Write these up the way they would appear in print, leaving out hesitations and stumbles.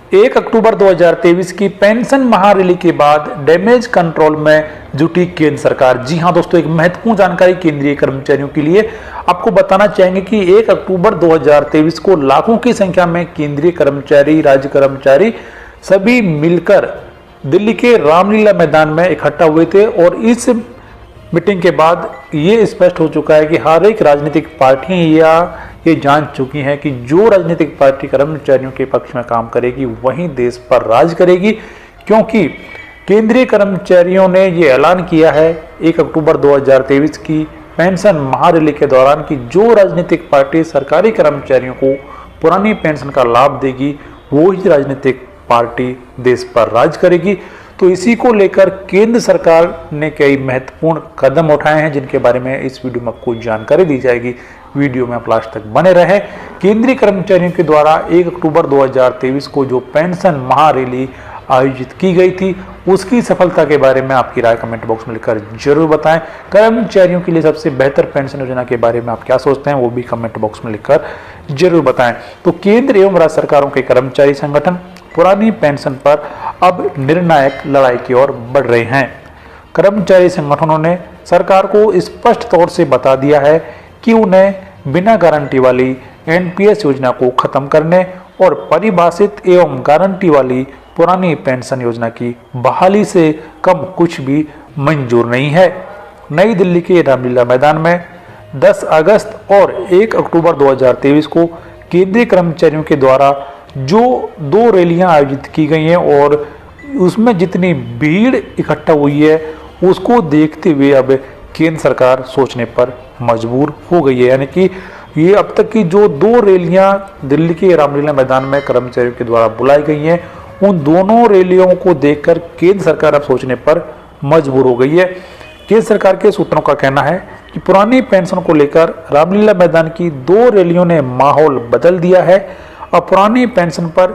1 अक्टूबर 2023 की पेंशन महारैली के बाद डैमेज कंट्रोल में जुटी केंद्र सरकार। जी हां दोस्तों, एक महत्वपूर्ण जानकारी केंद्रीय कर्मचारियों के लिए आपको बताना चाहेंगे कि 1 अक्टूबर 2023 को लाखों की संख्या में केंद्रीय कर्मचारी, राज्य कर्मचारी सभी मिलकर दिल्ली के रामलीला मैदान में इकट्ठा हुए थे। और इस मीटिंग के बाद ये स्पष्ट हो चुका है कि हर एक राजनीतिक पार्टियां ये जान चुकी हैं कि जो राजनीतिक पार्टी कर्मचारियों के पक्ष में काम करेगी वही देश पर राज करेगी, क्योंकि केंद्रीय कर्मचारियों ने ये ऐलान किया है 1 अक्टूबर 2023 की पेंशन महारैली के दौरान कि जो राजनीतिक पार्टी सरकारी कर्मचारियों को पुरानी पेंशन का लाभ देगी वो ही राजनीतिक पार्टी देश पर राज करेगी। तो इसी को लेकर केंद्र सरकार ने कई महत्वपूर्ण कदम उठाए हैं, जिनके बारे में इस वीडियो में आपको जानकारी दी जाएगी। वीडियो में आप लास्ट तक बने रहे। केंद्रीय कर्मचारियों के द्वारा 1 अक्टूबर 2023 को जो पेंशन महारैली आयोजित की गई थी उसकी सफलता के बारे में आपकी राय कमेंट बॉक्स में लिखकर जरूर बताएं। कर्मचारियों के लिए सबसे बेहतर पेंशन योजना के बारे में आप क्या सोचते हैं वो भी कमेंट बॉक्स में लिखकर जरूर बताएं। तो केंद्र एवं राज्य सरकारों के कर्मचारी संगठन पुरानी पेंशन पर अब निर्णायक लड़ाई की ओर बढ़ रहे हैं। कर्मचारी संगठनों ने सरकार को स्पष्ट तौर से बता दिया है कि उन्हें बिना गारंटी वाली एनपीएस योजना को खत्म करने और परिभाषित एवं गारंटी वाली पुरानी पेंशन योजना की बहाली से कम कुछ भी मंजूर नहीं है। नई दिल्ली के रामलीला मैदान में 10 अगस्त और 1 अक्टूबर 2023 को केंद्रीय कर्मचारियों के द्वारा जो 2 रैलियां आयोजित की गई हैं और उसमें जितनी भीड़ इकट्ठा हुई है उसको देखते हुए अब केंद्र सरकार सोचने पर मजबूर हो गई है। यानी कि ये अब तक की जो 2 रैलियां दिल्ली के रामलीला मैदान में कर्मचारियों के द्वारा बुलाई गई हैं उन दोनों रैलियों को देखकर केंद्र सरकार अब सोचने पर मजबूर हो गई है। केंद्र सरकार के सूत्रों का कहना है कि पुरानी पेंशन को लेकर रामलीला मैदान की 2 रैलियों ने माहौल बदल दिया है। अब पुरानी पेंशन पर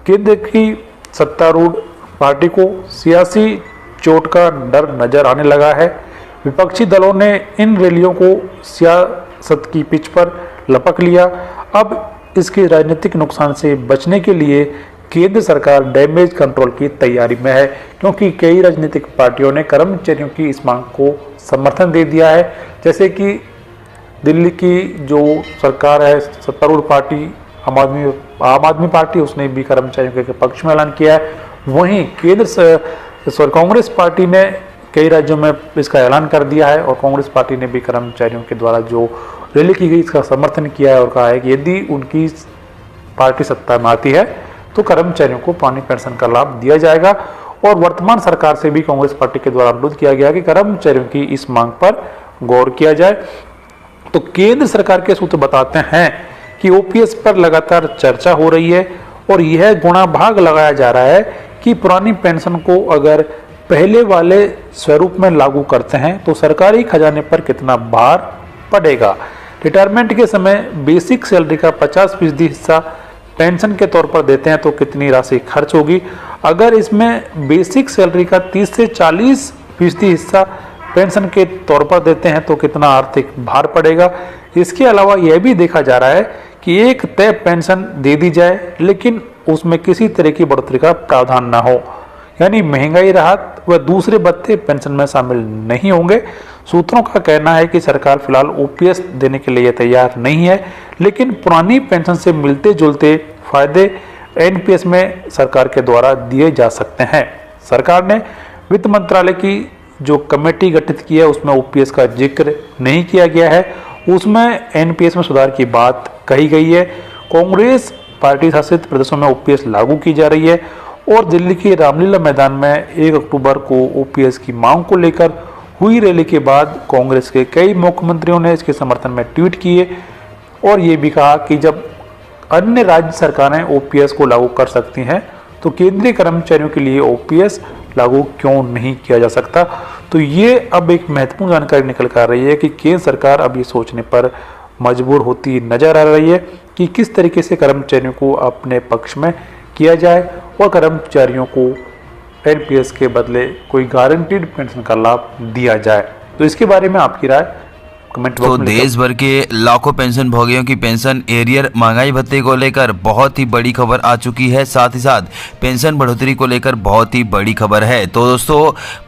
केंद्र की सत्तारूढ़ पार्टी को सियासी चोट का डर नजर आने लगा है। विपक्षी दलों ने इन रैलियों को सियासत की पिच पर लपक लिया। अब इसके राजनीतिक नुकसान से बचने के लिए केंद्र सरकार डैमेज कंट्रोल की तैयारी में है, क्योंकि कई राजनीतिक पार्टियों ने कर्मचारियों की इस मांग को समर्थन दे दिया है। जैसे कि दिल्ली की जो सरकार है, सत्तारूढ़ पार्टी आम आदमी पार्टी, उसने भी कर्मचारियों के पक्ष में ऐलान किया है। वहीं कांग्रेस पार्टी ने कई राज्यों में इसका ऐलान कर दिया है और कांग्रेस पार्टी ने भी कर्मचारियों के द्वारा जो रैली की गई इसका समर्थन किया है और कहा है कि यदि उनकी पार्टी सत्ता में आती है तो कर्मचारियों को पुरानी पेंशन का लाभ दिया जाएगा। और वर्तमान सरकार से भी कांग्रेस पार्टी के द्वारा अनुरोध किया गया कि कर्मचारियों की इस मांग पर गौर किया जाए। तो केंद्र सरकार के सूत्र बताते हैं कि ओपीएस पर लगातार चर्चा हो रही है और यह गुणा भाग लगाया जा रहा है कि पुरानी पेंशन को अगर पहले वाले स्वरूप में लागू करते हैं तो सरकारी खजाने पर कितना भार पड़ेगा। रिटायरमेंट के समय बेसिक सैलरी का 50% हिस्सा पेंशन के तौर पर देते हैं तो कितनी राशि खर्च होगी। अगर इसमें बेसिक सैलरी का 30 से 40% हिस्सा पेंशन के तौर पर देते हैं तो कितना आर्थिक भार पड़ेगा। इसके अलावा यह भी देखा जा रहा है कि एक तय पेंशन दे दी जाए लेकिन उसमें किसी तरह की बढ़ोतरी का प्रावधान न हो, यानी महंगाई राहत व दूसरे भत्ते पेंशन में शामिल नहीं होंगे। सूत्रों का कहना है कि सरकार फिलहाल ओपीएस देने के लिए तैयार नहीं है, लेकिन पुरानी पेंशन से मिलते जुलते फायदे एनपीएस में सरकार के द्वारा दिए जा सकते हैं। सरकार ने वित्त मंत्रालय की जो कमेटी गठित की है उसमें ओपीएस का जिक्र नहीं किया गया है, उसमें एनपीएस में सुधार की बात कही गई है। कांग्रेस पार्टी शासित प्रदेशों में ओपीएस लागू की जा रही है और दिल्ली के रामलीला मैदान में 1 अक्टूबर को ओपीएस की मांग को लेकर हुई रैली के बाद कांग्रेस के कई मुख्यमंत्रियों ने इसके समर्थन में ट्वीट किए और ये भी कहा कि जब अन्य राज्य सरकारें ओपीएस को लागू कर सकती हैं तो केंद्रीय कर्मचारियों के लिए ओपीएस लागू क्यों नहीं किया जा सकता। तो ये अब एक महत्वपूर्ण जानकारी निकल कर आ रही है कि केंद्र सरकार अब ये सोचने पर मजबूर होती नजर आ रही है कि किस तरीके से कर्मचारियों को अपने पक्ष में किया जाए और कर्मचारियों को एनपीएस के बदले कोई गारंटीड पेंशन का लाभ दिया जाए। तो इसके बारे में आपकी राय कमेंट तो देश भर के लाखों पेंशन भोगियों की पेंशन एरियर महंगाई भत्ते को लेकर बहुत ही बड़ी खबर आ चुकी है। साथ ही साथ पेंशन बढ़ोतरी को लेकर बहुत ही बड़ी खबर है। तो दोस्तों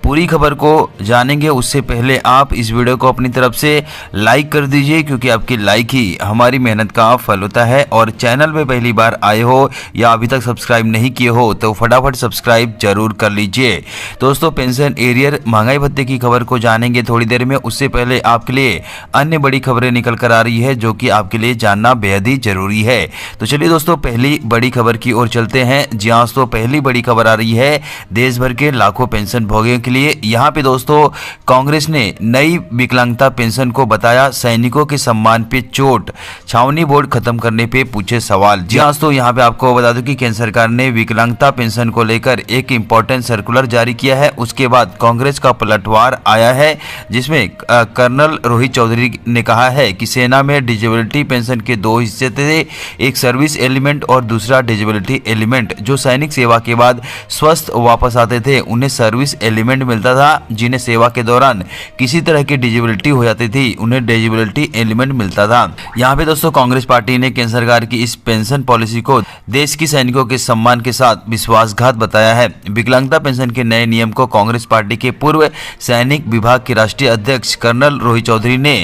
पूरी खबर को जानेंगे उससे पहले आप इस वीडियो को अपनी तरफ से लाइक कर दीजिए, क्योंकि आपकी लाइक ही हमारी मेहनत का फल होता है। और चैनल में पहली बार आए हो या अभी तक सब्सक्राइब नहीं किए हो तो फटाफट सब्सक्राइब जरूर कर लीजिए। दोस्तों पेंशन एरियर महंगाई भत्ते की खबर को जानेंगे थोड़ी देर में। उससे पहले आपके लिए अन्य बड़ी खबरें निकल कर आ रही है जो कि आपके लिए जानना बेहद ही जरूरी है। तो चलिए दोस्तों पहली बड़ी खबर की ओर चलते हैं। जी हाँ दोस्तों पहली बड़ी खबर आ रही है देश भर के लाखों पेंशन भोगियों के लिए। यहाँ पे दोस्तों कांग्रेस ने नई विकलांगता पेंशन को बताया सैनिकों के सम्मान पे चोट, छावनी बोर्ड खत्म करने पे पूछे सवाल। जी हाँ दोस्तों यहाँ पे आपको बता दूं कि केंद्र सरकार ने विकलांगता पेंशन को लेकर एक इंपॉर्टेंट सर्कुलर जारी किया है। उसके बाद कांग्रेस का पलटवार आया है, जिसमें कर्नल रोहित चौधरी ने कहा है कि सेना में डिजेबिलिटी पेंशन के दो हिस्से थे, एक सर्विस एलिमेंट और दूसरा डिजेबिलिटी एलिमेंट। जो सैनिक सेवा के बाद स्वस्थ वापस आते थे उन्हें सर्विस एलिमेंट मिलता था, जिन्हें सेवा के दौरान किसी तरह की डिजेबिलिटी हो जाती थी उन्हें डिजेबिलिटी एलिमेंट मिलता था। यहाँ पे दोस्तों कांग्रेस पार्टी ने केंद्र सरकार की इस पेंशन पॉलिसी को देश की सैनिकों के सम्मान के साथ विश्वासघात बताया है। विकलांगता पेंशन के नए नियम को कांग्रेस पार्टी के पूर्व सैनिक विभाग के राष्ट्रीय अध्यक्ष कर्नल रोहित चौधरी ने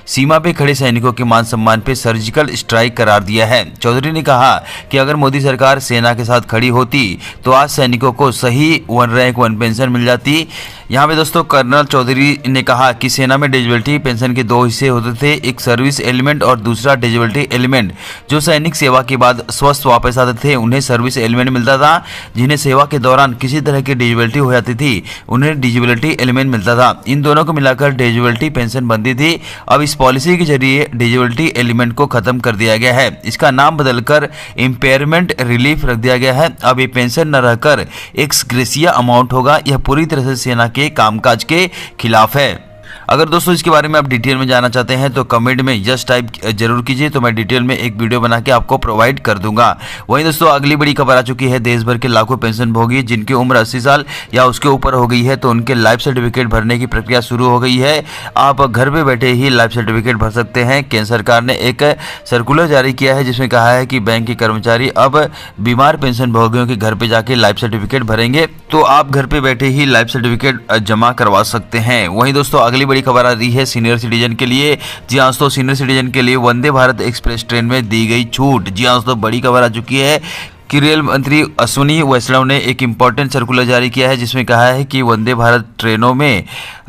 सीमा पे खड़े सैनिकों के मान सम्मान पे सर्जिकल स्ट्राइक करार दिया है। चौधरी ने कहा कि अगर मोदी सरकार सेना के साथ खड़ी होती तो आज सैनिकों को सही वन रैंक वन पेंशन मिल जाती। यहाँ पे दोस्तों कर्नल चौधरी ने कहा कि सेना में डिजेबिलिटी पेंशन के दो हिस्से होते थे, एक सर्विस एलिमेंट और दूसरा डिजेबिलिटी एलिमेंट। जो सैनिक सेवा के बाद स्वस्थ वापस आते थे उन्हें सर्विस एलिमेंट मिलता था, जिन्हें सेवा के दौरान किसी तरह की डिजेबिलिटी हो जाती थी उन्हें डिजेबिलिटी एलिमेंट मिलता था। इन दोनों को मिलाकर डिजेबिलिटी पेंशन बनती थी। अब इस पॉलिसी के जरिए डिजेबिलिटी एलिमेंट को खत्म कर दिया गया है। इसका नाम बदलकर इम्पेयरमेंट रिलीफ रख दिया गया है। अब ये पेंशन न रहकर एक्स ग्रेसिया अमाउंट होगा। यह पूरी तरह से सेना के कामकाज के खिलाफ है। अगर दोस्तों इसके बारे में आप डिटेल में जानना चाहते हैं तो कमेंट में यस टाइप जरूर कीजिए, तो मैं डिटेल में एक वीडियो बना के आपको प्रोवाइड कर दूंगा। वहीं दोस्तों अगली बड़ी खबर आ चुकी है देश भर के लाखों पेंशन भोगी जिनकी उम्र 80 साल या उसके ऊपर हो गई है तो उनके लाइफ सर्टिफिकेट भरने की प्रक्रिया शुरू हो गई है। आप घर पे बैठे ही लाइफ सर्टिफिकेट भर सकते हैं। केंद्र सरकार ने एक सर्कुलर जारी किया है जिसमें कहा है कि बैंक के कर्मचारी अब बीमार पेंशन भोगियों के घर पे जाके लाइफ सर्टिफिकेट भरेंगे, तो आप घर पे बैठे ही लाइफ सर्टिफिकेट जमा करवा सकते हैं। वहीं दोस्तों अगली बड़ी खबर आ रही है सीनियर सिटीजन के लिए। जी हाँ दोस्तों सीनियर सिटीजन के लिए वंदे भारत एक्सप्रेस ट्रेन में दी गई छूट। जी हाँ दोस्तों बड़ी खबर आ चुकी है कि रेल मंत्री अश्विनी वैष्णव ने एक इंपॉर्टेंट सर्कुलर जारी किया है जिसमें कहा है कि वंदे भारत ट्रेनों में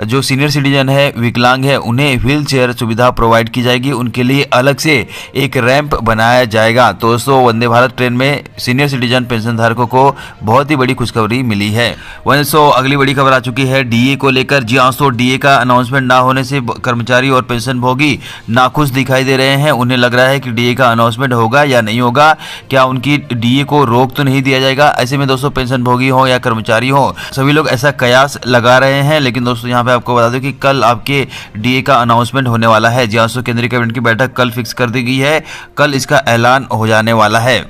जो सीनियर सिटीजन है, विकलांग है, उन्हें व्हील चेयर सुविधा प्रोवाइड की जाएगी। उनके लिए अलग से एक रैंप बनाया जाएगा। तो दोस्तों वंदे भारत ट्रेन में सीनियर सिटीजन पेंशन धारकों को बहुत ही बड़ी खुशखबरी मिली है। वहीं दोस्तों अगली बड़ी खबर आ चुकी है डीए को लेकर। जी हाँ दोस्तों डीए का अनाउंसमेंट ना होने से कर्मचारी और पेंशन भोगी नाखुश दिखाई दे रहे हैं। उन्हें लग रहा है कि डीए का अनाउंसमेंट होगा या नहीं होगा, क्या उनकी डीए को रोक तो नहीं दिया जाएगा। ऐसे में दोस्तों पेंशन भोगी हो या कर्मचारी हो सभी लोग ऐसा कयास लगा रहे हैं। लेकिन दोस्तों यहाँ पे आपको बता दूं कि कल आपके डीए का अनाउंसमेंट होने वाला है। जी हाँ दोस्तों केंद्रीय कैबिनेट की बैठक कल फिक्स कर दी गई है, कल इसका ऐलान हो जाने वाला है।